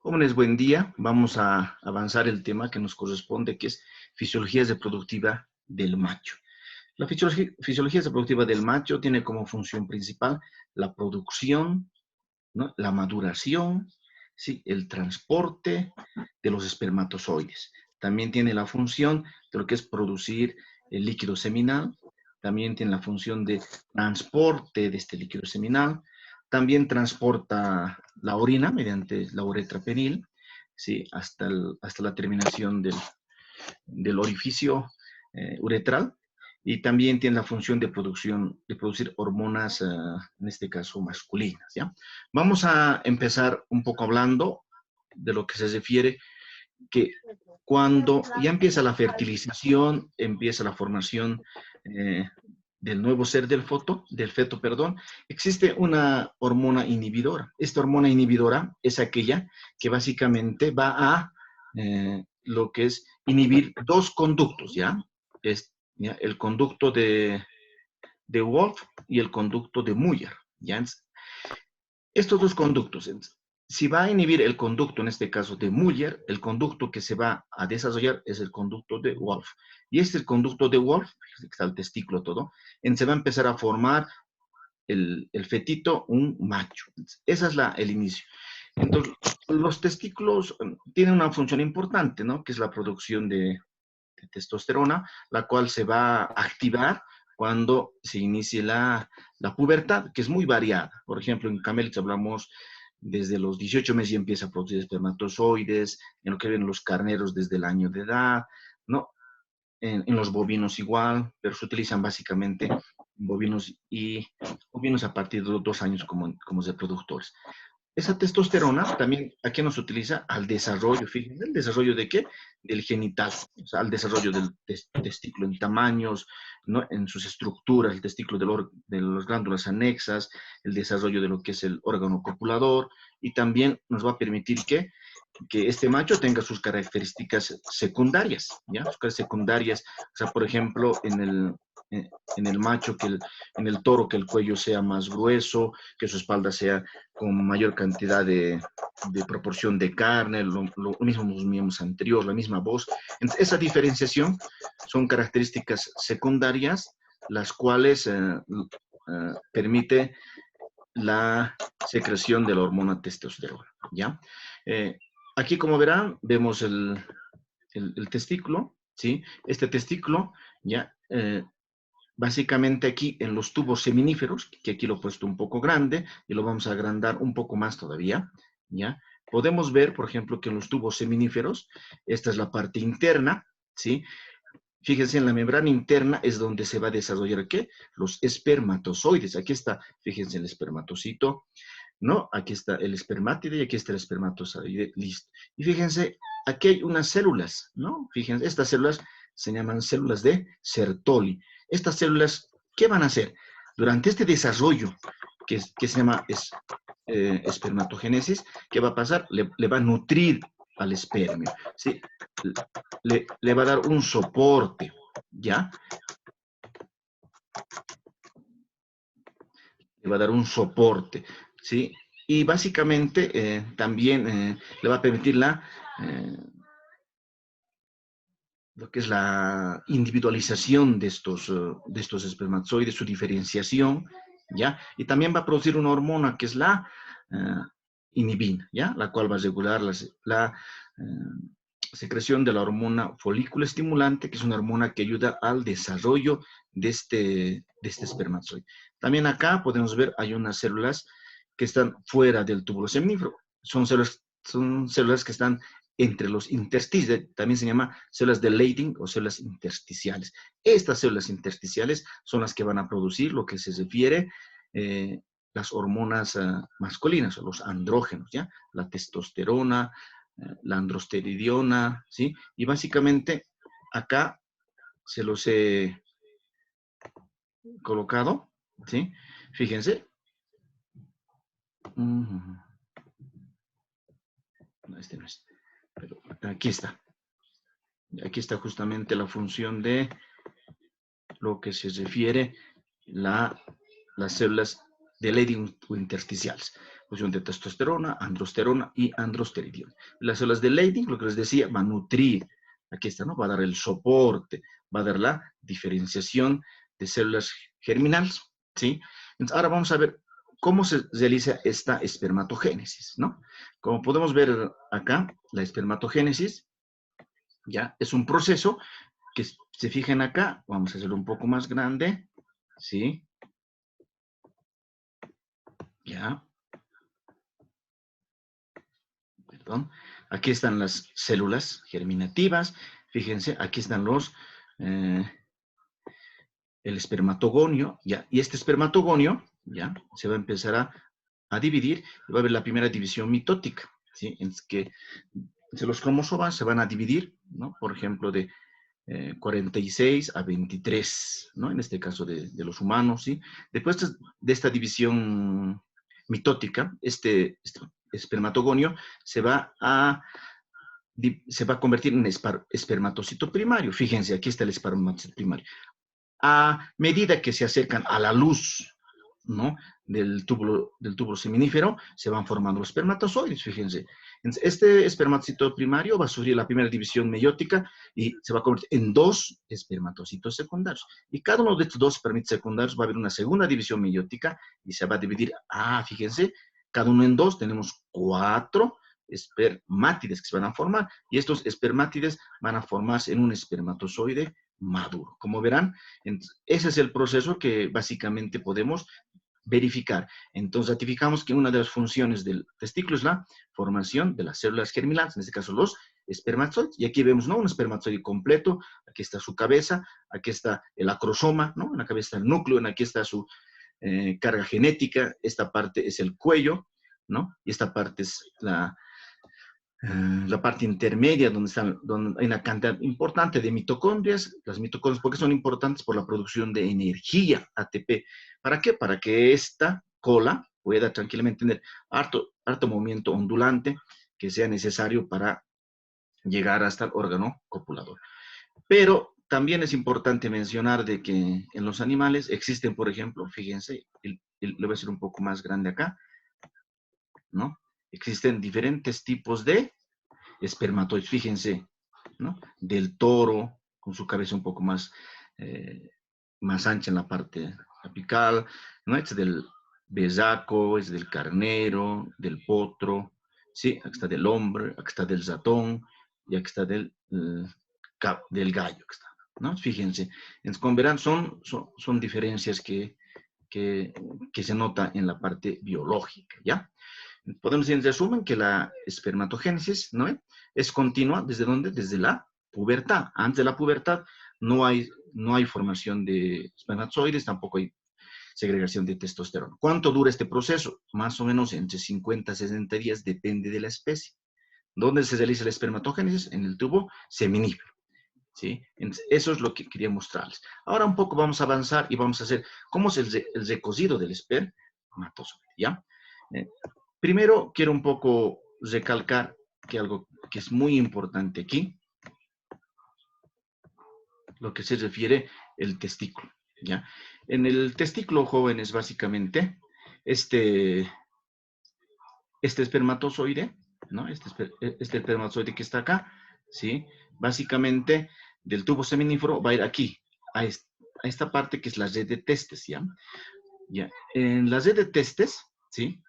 Jóvenes, buen día. Vamos a avanzar el tema que nos corresponde, que es fisiologías reproductiva del macho. La fisiología reproductiva del macho tiene como función principal la producción, ¿no?, la maduración, ¿sí?, el transporte de los espermatozoides. También tiene la función de lo que es producir el líquido seminal. También tiene la función de transporte de este líquido seminal. También transporta la orina mediante la uretra penil, ¿sí?, hasta la terminación del orificio uretral. Y también tiene la función de producir hormonas, en este caso masculinas, ¿ya? Vamos a empezar un poco hablando de lo que se refiere que cuando ya empieza la fertilización, empieza la formación eh, del nuevo ser del feto, perdón, existe una hormona inhibidora. Esta hormona inhibidora es aquella que básicamente va a lo que es inhibir dos conductos, ¿ya? ¿Ya? El conducto de Wolff y el conducto de Muller, ¿ya? Estos dos conductos, si va a inhibir el conducto, en este caso de Muller, el conducto que se va a desarrollar es el conducto de Wolff. Y este conducto de Wolff, que está el testículo todo, se va a empezar a formar el fetito, un macho. Ese es el inicio. Entonces, los testículos tienen una función importante, ¿no?, que es la producción de testosterona, la cual se va a activar cuando se inicie la pubertad, que es muy variada. Por ejemplo, en camélidos hablamos desde los 18 meses ya empieza a producir espermatozoides, en lo que ven los carneros desde el año de edad, ¿no? En los bovinos igual, pero se utilizan básicamente bovinos a partir de los 2 años como reproductores. Esa testosterona también, ¿a qué nos utiliza? Al desarrollo, fíjense, ¿el desarrollo de qué? Del genital, o sea, al desarrollo del testículo en tamaños, ¿no?, en sus estructuras, el testículo de las glándulas anexas, el desarrollo de lo que es el órgano copulador, y también nos va a permitir que este macho tenga sus características secundarias, ¿ya? Sus características secundarias, o sea, por ejemplo, en el macho, en el toro, que el cuello sea más grueso, que su espalda sea con mayor cantidad de proporción de carne, lo mismo los miembros anteriores, la misma voz. Entonces, esa diferenciación son características secundarias, las cuales permite la secreción de la hormona testosterona, ¿ya? Aquí, como verán, vemos el testículo, ¿sí? Este testículo, ¿ya? Básicamente aquí en los tubos seminíferos, que aquí lo he puesto un poco grande y lo vamos a agrandar un poco más todavía, ¿ya? Podemos ver, por ejemplo, que en los tubos seminíferos, esta es la parte interna, ¿sí? Fíjense, en la membrana interna es donde se va a desarrollar, ¿qué? Los espermatozoides. Aquí está, fíjense, el espermatocito, ¿no? Aquí está el espermátide y aquí está el espermatozoide, listo. Y fíjense, aquí hay unas células, ¿no? Fíjense, estas células se llaman células de Sertoli. Estas células, ¿qué van a hacer? Durante este desarrollo, que se llama espermatogénesis, ¿qué va a pasar? Le va a nutrir al espermio, ¿sí? Le va a dar un soporte, ¿ya? Le va a dar un soporte, ¿sí? Y básicamente también le va a permitir eh, lo que es la individualización de estos espermatozoides, su diferenciación, ¿ya? Y también va a producir una hormona que es la eh, inhibina, ¿ya? La cual va a regular secreción de la hormona folículo estimulante, que es una hormona que ayuda al desarrollo de este espermatozoide. También acá podemos ver, hay unas células que están fuera del túbulo seminífero. Son células que están entre los intersticios, también se llama células de Leydig o células intersticiales. Estas células intersticiales son las que van a producir lo que se refiere las hormonas masculinas o los andrógenos, ¿ya? La testosterona, la androsteridiona, ¿sí? Y básicamente acá se los he colocado, ¿sí? Fíjense. No, este no es. Pero aquí está. Aquí está justamente la función de lo que se refiere las células de Leydig o intersticiales. producción de testosterona, androsterona y androstenediona. Las células de Leydig, lo que les decía, va a nutrir, aquí está, ¿no? Va a dar el soporte, va a dar la diferenciación de células germinales, ¿sí? Entonces, ahora vamos a ver cómo se realiza esta espermatogénesis, ¿no? Como podemos ver acá, la espermatogénesis, ya, es un proceso que se fijen acá, vamos a hacerlo un poco más grande, ¿sí? Ya. Perdón. Aquí están las células germinativas. Fíjense, aquí están el espermatogonio, ¿ya? Y este espermatogonio, ¿ya? Se va a empezar a dividir, y va a haber la primera división mitótica, ¿sí? En que los cromosomas se van a dividir, ¿no? Por ejemplo, de 46 a 23, ¿no? En este caso de los humanos, ¿sí? Después de esta división mitótica, este espermatogonio se va a convertir en espermatocito primario. Fíjense, aquí está el espermatocito primario. A medida que se acercan a la luz, ¿no? del túbulo seminífero, se van formando los espermatozoides, fíjense. Este espermatocito primario va a sufrir la primera división meiótica y se va a convertir en 2 espermatocitos secundarios. Y cada uno de estos 2 espermatocitos secundarios va a haber una segunda división meiótica y se va a dividir, fíjense, cada uno en 2, tenemos 4 espermátides que se van a formar, y estos espermátides van a formarse en un espermatozoide maduro. Como verán, ese es el proceso que básicamente podemos verificar. Entonces, ratificamos que una de las funciones del testículo es la formación de las células germinales, en este caso los espermatozoides. Y aquí vemos, ¿no? Un espermatozoide completo, aquí está su cabeza, aquí está el acrosoma, ¿no? En la cabeza está el núcleo, aquí está su carga genética, esta parte es el cuello, ¿no? Y esta parte es la parte intermedia, donde hay una cantidad importante de mitocondrias. Las mitocondrias, ¿por qué son importantes? Por la producción de energía, ATP. ¿Para qué? Para que esta cola pueda tranquilamente tener harto movimiento ondulante que sea necesario para llegar hasta el órgano copulador. Pero también es importante mencionar de que en los animales existen, por ejemplo, fíjense, le voy a hacer un poco más grande acá, ¿no? Existen diferentes tipos de espermatoides, fíjense, ¿no? Del toro, con su cabeza un poco más ancha en la parte apical, ¿no? Es del besaco, es del carnero, del potro, ¿sí? Aquí está del hombre, aquí está del ratón, y aquí está del gallo, ¿no? Fíjense, como verán, son diferencias que se nota en la parte biológica, ¿ya? Podemos decir en resumen que la espermatogénesis, ¿no? Es continua, ¿desde dónde? Desde la pubertad. Antes de la pubertad no hay formación de espermatozoides, tampoco hay segregación de testosterona. ¿Cuánto dura este proceso? Más o menos entre 50 a 60 días, depende de la especie. ¿Dónde se realiza la espermatogénesis? En el tubo seminífero, ¿sí? Entonces, eso es lo que quería mostrarles. Ahora un poco vamos a avanzar y vamos a hacer cómo es el recocido del espermatozoide, ¿ya? Primero, quiero un poco recalcar que algo que es muy importante aquí, lo que se refiere el testículo, ¿ya? En el testículo, jóvenes, básicamente, este espermatozoide, ¿no? Este espermatozoide que está acá, ¿sí? Básicamente, del tubo seminífero va a ir aquí, a esta parte que es la red de testes, ¿ya? ¿Ya? En la red de testes, ¿sí?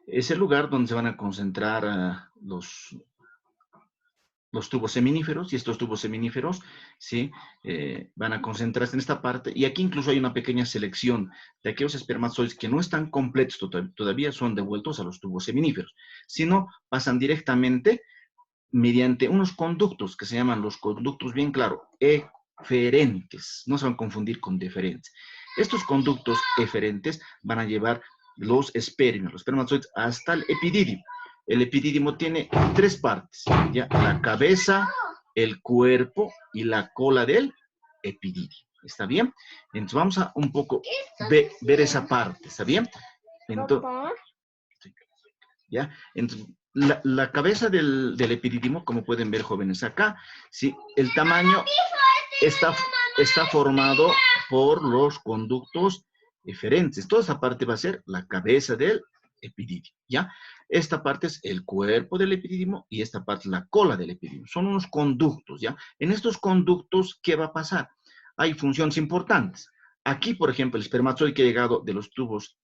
Es el lugar donde se van a concentrar los tubos seminíferos, y estos tubos seminíferos, ¿sí? Van a concentrarse en esta parte, y aquí incluso hay una pequeña selección de aquellos espermatozoides que no están completos todavía, son devueltos a los tubos seminíferos, sino pasan directamente mediante unos conductos que se llaman los conductos, bien claro, eferentes, no se van a confundir con deferentes. Estos conductos eferentes van a llevar los espermatozoides hasta el epididio. El epididio tiene 3 partes, ¿ya? La cabeza, el cuerpo y la cola del epididio. ¿Está bien? Entonces vamos a un poco ver esa parte, ¿está bien? Entonces, ¿ya? Entonces, la cabeza del epididio, como pueden ver, jóvenes, acá, ¿sí? El tamaño está formado por los conductos eferentes. Toda esta parte va a ser la cabeza del epididio, ¿ya? Esta parte es el cuerpo del epididio y esta parte es la cola del epididio. Son unos conductos, ¿ya? En estos conductos, ¿qué va a pasar? Hay funciones importantes. Aquí, por ejemplo, el espermatozoide que ha llegado de los tubos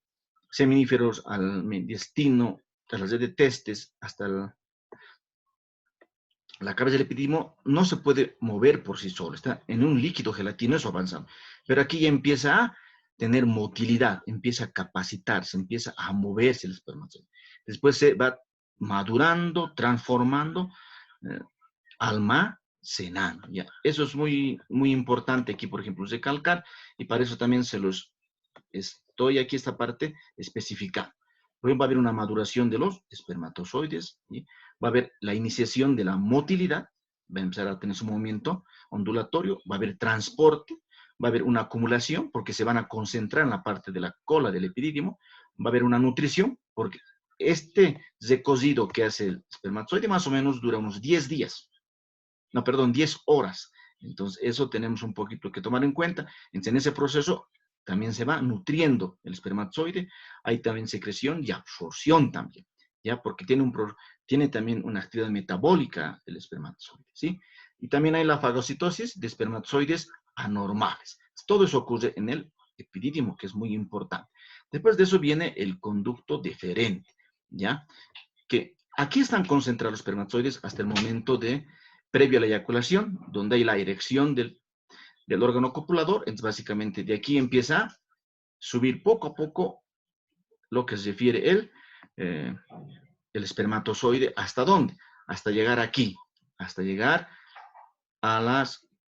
seminíferos al mediastino, tras la red de testes, hasta la cabeza del epididio, no se puede mover por sí solo. Está en un líquido gelatinoso avanzado. Pero aquí ya empieza a tener motilidad, empieza a capacitarse, empieza a moverse el espermatozoide. Después se va madurando, transformando, eh, almacenando. ¿Ya? Eso es muy, muy importante aquí, por ejemplo, recalcar, y para eso también se los estoy aquí esta parte especificando. Por ejemplo, va a haber una maduración de los espermatozoides, ¿sí? Va a haber la iniciación de la motilidad, va a empezar a tener su movimiento ondulatorio, va a haber transporte, va a haber una acumulación porque se van a concentrar en la parte de la cola del epididio, va a haber una nutrición porque este recocido que hace el espermatozoide más o menos dura unos 10 días, no, perdón, 10 horas. Entonces, eso tenemos un poquito que tomar en cuenta. En ese proceso también se va nutriendo el espermatozoide, hay también secreción y absorción también, ¿ya? Porque tiene también una actividad metabólica el espermatozoide, ¿sí? Y también hay la fagocitosis de espermatozoides anormales. Todo eso ocurre en el epidídimo, que es muy importante. Después de eso viene el conducto deferente, ¿ya? Que aquí están concentrados los espermatozoides hasta el momento de previo a la eyaculación, donde hay la erección del órgano copulador. Entonces, básicamente, de aquí empieza a subir poco a poco lo que se refiere el espermatozoide. ¿Hasta dónde? Hasta llegar aquí, hasta llegar a,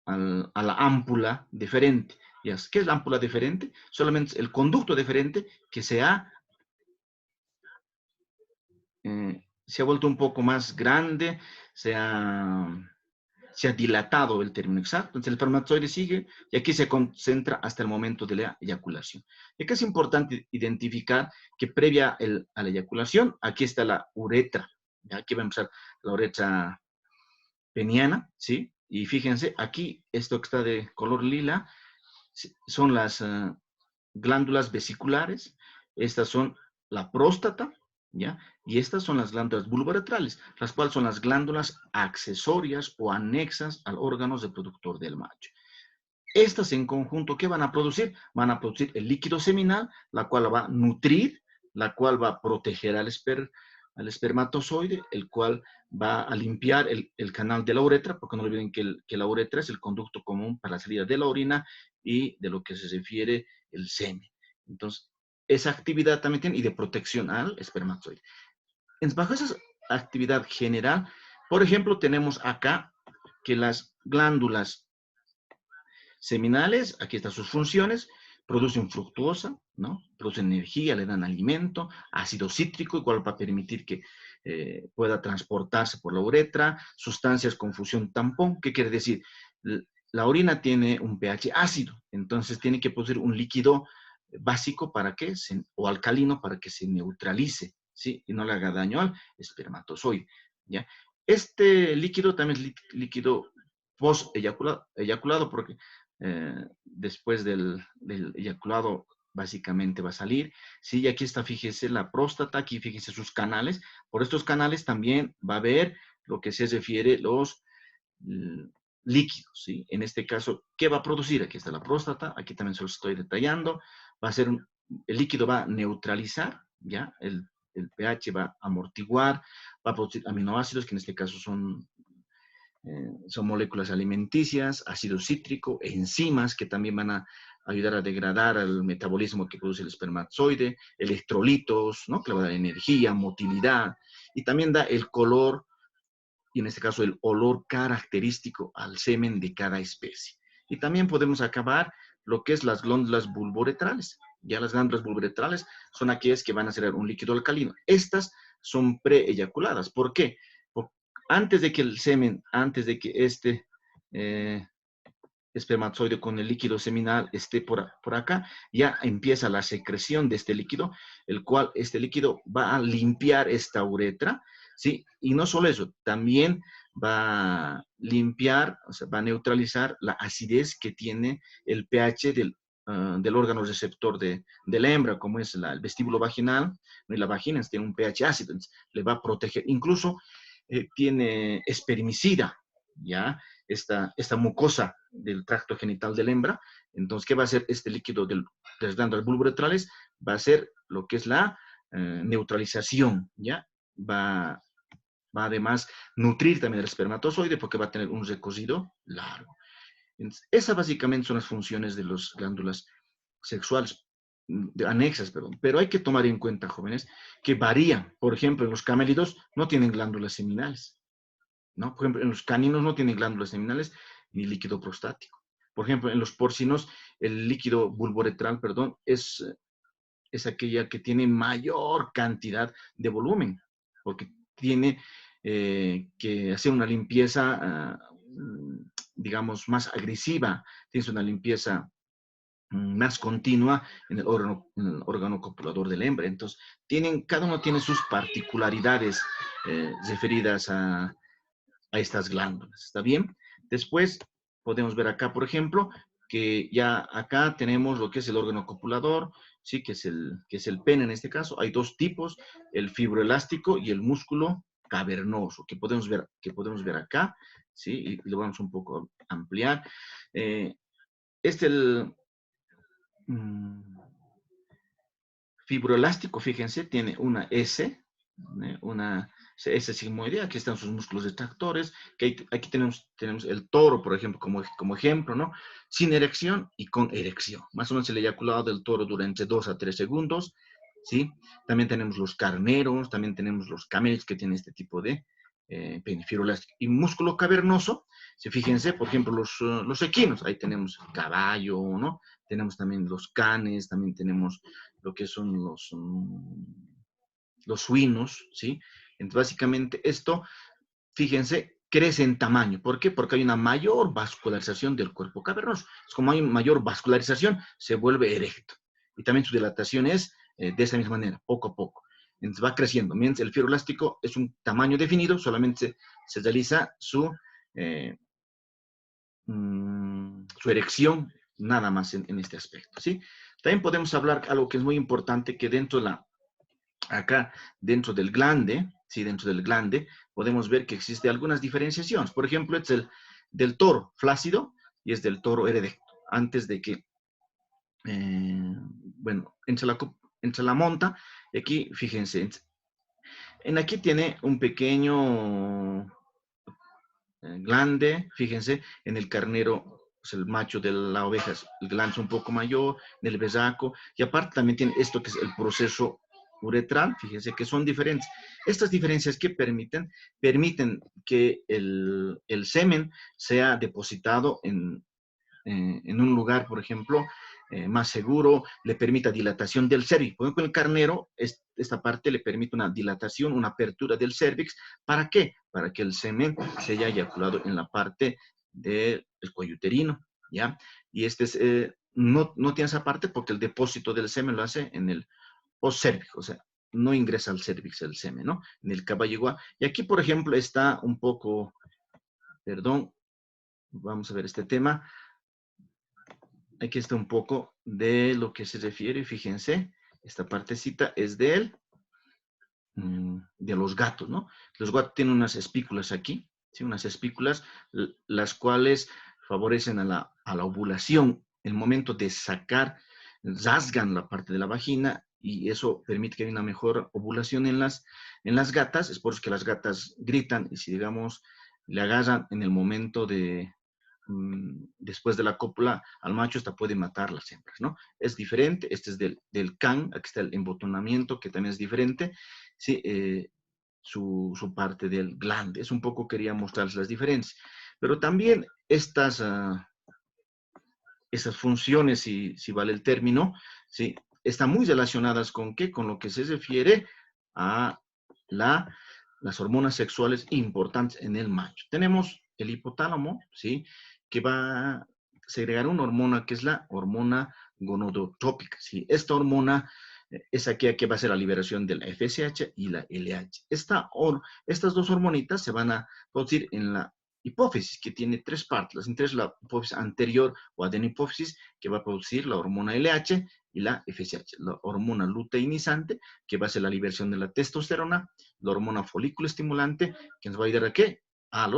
a la ámpula deferente. ¿Qué es la ámpula deferente? Solamente el conducto deferente que se ha vuelto un poco más grande, se ha dilatado el término exacto. Entonces el espermatozoide sigue y aquí se concentra hasta el momento de la eyaculación. Y acá es importante identificar que previa a la eyaculación, aquí está la uretra. Aquí va a empezar la uretra peniana, ¿sí? Y fíjense, aquí esto que está de color lila son las glándulas vesiculares. Estas son la próstata, ¿ya? Y estas son las glándulas vulvoretrales, las cuales son las glándulas accesorias o anexas al órgano reproductor del macho. Estas en conjunto, ¿qué van a producir? Van a producir el líquido seminal, la cual va a nutrir, la cual va a proteger al espermatozoide, el cual va a limpiar el canal de la uretra, porque no olviden que la uretra es el conducto común para la salida de la orina y de lo que se refiere el semen. Entonces, esa actividad también tiene, y de protección al espermatozoide. Bajo esa actividad general, por ejemplo, tenemos acá que las glándulas seminales, aquí están sus funciones, producen fructuosa, ¿no? Producen energía, le dan alimento, ácido cítrico, igual va a permitir que pueda transportarse por la uretra, sustancias con fusión tampón, ¿qué quiere decir? La orina tiene un pH ácido, entonces tiene que producir un líquido básico para que o alcalino para que se neutralice, ¿sí? Y no le haga daño al espermatozoide, ¿ya? Este líquido también es líquido post-eyaculado porque después del eyaculado básicamente va a salir. Sí, y aquí está, fíjese, la próstata, aquí fíjese sus canales. Por estos canales también va a haber lo que se refiere los líquidos, ¿sí? En este caso, ¿qué va a producir? Aquí está la próstata, aquí también se lo estoy detallando. Va a ser el líquido va a neutralizar, ¿ya? El pH va a amortiguar, va a producir aminoácidos, que en este caso son moléculas alimenticias, ácido cítrico, enzimas que también van a ayudar a degradar el metabolismo que produce el espermatozoide, electrolitos, ¿no? Que le va a dar energía, motilidad, y también da el color, y en este caso el olor característico al semen de cada especie. Y también podemos acabar lo que es las glándulas vulvoretrales. Ya las glándulas vulvoretrales son aquellas que van a ser un líquido alcalino. Estas son pre-eyaculadas. ¿Por qué? Antes de que el semen, antes de que este espermatozoide con el líquido seminal esté por acá, ya empieza la secreción de este líquido, el cual este líquido va a limpiar esta uretra, ¿sí? Y no solo eso, también va a limpiar, o sea, va a neutralizar la acidez que tiene el pH del órgano receptor de la hembra, como es el vestíbulo vaginal, ¿no? Y la vagina tiene un pH ácido, entonces le va a proteger. Incluso tiene espermicida, ¿ya? Esta mucosa del tracto genital de la hembra. Entonces, ¿qué va a hacer este líquido de las glándulas bulboretrales? Va a hacer lo que es la neutralización, ¿ya? Va además nutrir también el espermatozoide porque va a tener un recorrido largo. Entonces, esas básicamente son las funciones de las glándulas sexuales, anexas, perdón. Pero hay que tomar en cuenta, jóvenes, que varían. Por ejemplo, en los camélidos no tienen glándulas seminales, ¿no? Por ejemplo, en los caninos no tienen glándulas seminales ni líquido prostático. Por ejemplo, en los porcinos, el líquido bulboretral, perdón, es aquella que tiene mayor cantidad de volumen, porque tiene que hacer una limpieza, digamos, más agresiva, tienes una limpieza más continua en el órgano copulador de la hembra. Entonces, cada uno tiene sus particularidades referidas a estas glándulas. ¿Está bien? Después podemos ver acá, por ejemplo, que ya acá tenemos lo que es el órgano copulador, ¿sí? Que es el pene en este caso. Hay dos tipos, el fibroelástico y el músculo cavernoso, que podemos ver acá, ¿sí? Y lo vamos un poco a ampliar. El fibroelástico, fíjense, tiene una S, una S sigmoidea, aquí están sus músculos detractores, que aquí tenemos el toro, por ejemplo, como ejemplo, ¿no? Sin erección y con erección. Más o menos el eyaculado del toro dura entre 2 a 3 segundos, ¿sí? También tenemos los carneros, también tenemos los camellos que tienen este tipo de pene fibroelástico. Y músculo cavernoso, si fíjense, por ejemplo, los equinos, ahí tenemos el caballo, ¿no? Tenemos también los canes, también tenemos lo que son los suinos, ¿sí? Entonces, básicamente esto, fíjense, crece en tamaño. ¿Por qué? Porque hay una mayor vascularización del cuerpo cavernoso. Es como hay mayor vascularización, se vuelve erecto. Y también su dilatación es de esa misma manera, poco a poco. Entonces va creciendo. Mientras el fibroelástico es un tamaño definido, solamente se realiza su erección, nada más en este aspecto, ¿sí? También podemos hablar algo que es muy importante, que acá dentro del glande, ¿sí? Dentro del glande, podemos ver que existe algunas diferenciaciones. Por ejemplo, es del toro flácido y es del toro erecto. Antes de que, bueno, entre la monta, aquí, fíjense, aquí tiene un pequeño glande, fíjense, en el carnero, pues el macho de la oveja, el glande es un poco mayor, en el besaco, y aparte también tiene esto que es el proceso uretral, fíjense que son diferentes. Estas diferencias que permiten que el semen sea depositado en un lugar, por ejemplo, más seguro, le permita dilatación del cervix. Por ejemplo, el carnero, esta parte le permite una dilatación, una apertura del cervix. ¿Para qué? Para que el semen se haya eyaculado en la parte del cuello uterino, ¿ya? Y no tiene esa parte porque el depósito del semen lo hace en el post-cervix, o sea, no ingresa al cervix el semen, ¿no? En el caballo igual. Y aquí, por ejemplo, está un poco, perdón, vamos a ver este tema. Aquí está un poco de lo que se refiere, fíjense, esta partecita es de los gatos, ¿no? Los gatos tienen unas espículas aquí, ¿sí? Unas espículas, las cuales favorecen a la ovulación. El momento de sacar, rasgan la parte de la vagina y eso permite que haya una mejor ovulación en las gatas. Es por eso que las gatas gritan y si, digamos, le agarran en el momento después de la cópula al macho, esta puede matar las hembras, ¿no? Es diferente, este es del can, aquí está el embotonamiento, que también es diferente, ¿sí? Su parte del glande. Es un poco, quería mostrarles las diferencias. Pero también esas funciones, si vale el término, ¿sí? Están muy relacionadas con ¿qué? Con lo que se refiere a las hormonas sexuales importantes en el macho. Tenemos el hipotálamo, ¿sí? Que va a segregar una hormona que es la hormona gonadotrópica, ¿sí? Esta hormona es aquella que va a hacer la liberación de la FSH y la LH. Estas dos hormonitas se van a producir en la hipófisis, que tiene tres partes. La hipófisis anterior o adenopófisis, que va a producir la hormona LH, y la FSH, la hormona luteinizante, que va a ser la liberación de la testosterona, la hormona folículo estimulante, que nos va a ayudar a qué? A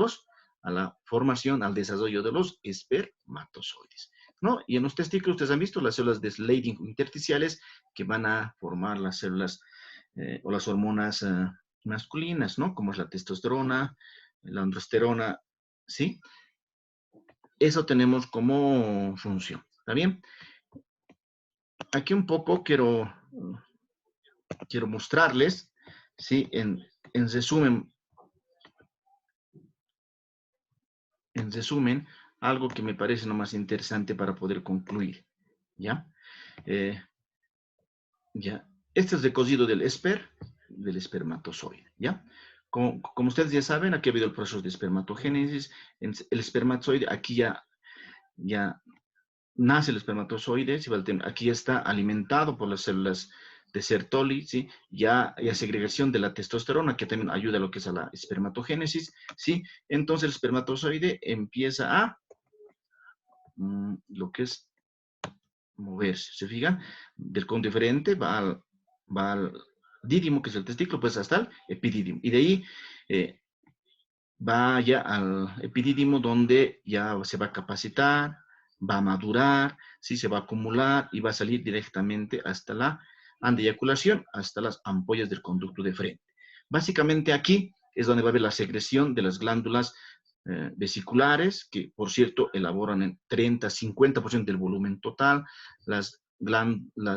la formación, al desarrollo de los espermatozoides, ¿no? Y en los testículos, ustedes han visto las células de Sleydig intersticiales que van a formar las células o las hormonas masculinas, ¿no? Como es la testosterona, la androsterona, ¿sí? Eso tenemos como función, ¿está bien? Aquí un poco quiero mostrarles, ¿sí? En resumen, algo que me parece lo más interesante para poder concluir, ¿ya? ¿Ya? Este es el cocido del espermatozoide, ¿ya? Como ustedes ya saben, aquí ha habido el proceso de espermatogénesis. El espermatozoide, aquí ya nace el espermatozoide, aquí ya está alimentado por las células de Sertoli, ¿sí? Ya hay segregación de la testosterona, que también ayuda a lo que es a la espermatogénesis, ¿sí? Entonces el espermatozoide empieza a lo que es moverse, ¿se fijan? Del cono diferente va al dídimo, que es el testículo, pues hasta el epidídimo. Y de ahí va ya al epidídimo, donde ya se va a capacitar, va a madurar, ¿sí? Se va a acumular y va a salir directamente hasta la eyaculación, hasta las ampollas del conducto de frente. Básicamente aquí es donde va a haber la secreción de las glándulas vesiculares, que por cierto elaboran en 30-50% del volumen total, las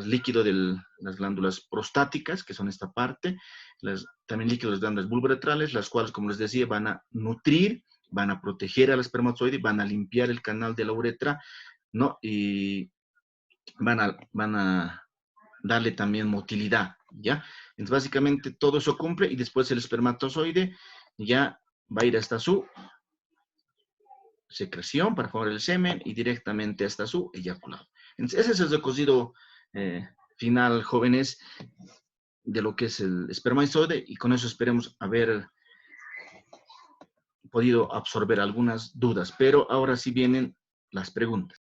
líquidos de las glándulas prostáticas, que son esta parte, también líquidos de las glándulas vulvaretrales, las cuales, como les decía, van a nutrir, van a proteger al espermatozoide, van a limpiar el canal de la uretra, ¿no? Y van a darle también motilidad, ¿ya? Entonces, básicamente, todo eso cumple y después el espermatozoide ya va a ir hasta su secreción para formar el semen y directamente hasta su eyaculado. Entonces, ese es el cocido final, jóvenes, de lo que es el espermatozoide, y con eso esperemos haber podido absorber algunas dudas, pero ahora sí vienen las preguntas.